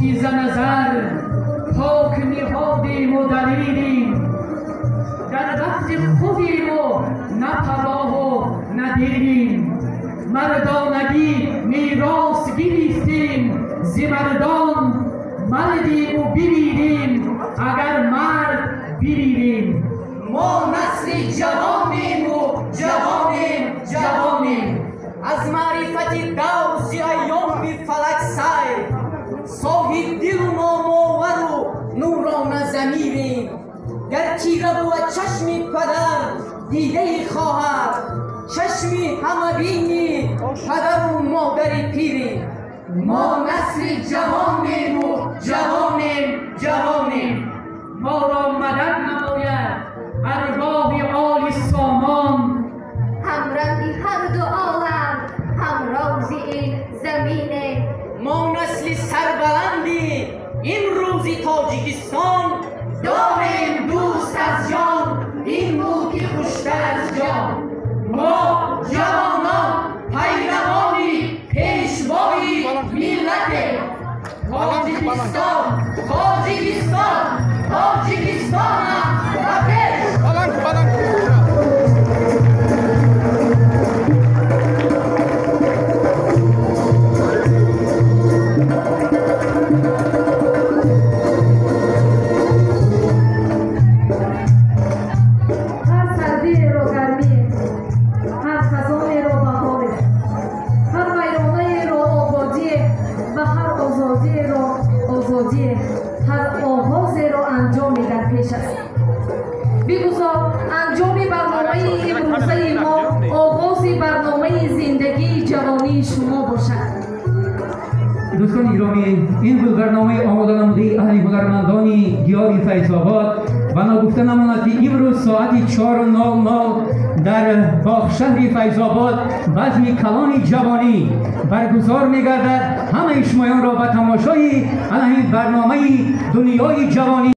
پاکیزه نظر پاک نهادیم و دلیریم، در وقت خودیم و نه پراه و نه دیریم. مردانگی میراث گرفتیم ز مردان، مردیم و بمیریم اگر مرد بمیریم. ما نسل جوانیم و جوانیم از معرفت دوز ایام بی فلک سیر، صاحب دل و نامآور و نورانه ضمیریم. گر تیره بود چشم پدر دیده خواهر، چشم همه بینی پدر و مادر پیریم. ما نسل جوانیم و جوانیم ما را مدد نماید ارواح آل سامان، همرنگ هر دو عالم همراز این زمینه. ما نسل سربلندی امروز تاجیکستان، داریم دوست از جان این بود که خوشتر از جان. ما جوانان پیروانی پیشوای ملت تاجیکستان هر آغاز را انجام در پیش است. بگذار انجام برنامه امروزه ما آغاز برنامه زندگی جوانی شما باشد. دوستان گرامی، این بود برنامه آماده نموده اهل هنرمندان دیار فیض‌آباد. بنا گفته نماند که امروز ساعت 4:00 در باغ شهر فیض‌آباد بزم کلان جوانی برگزار می‌گردد. همه شمایان را به تماشای این برنامه دنیای جوانی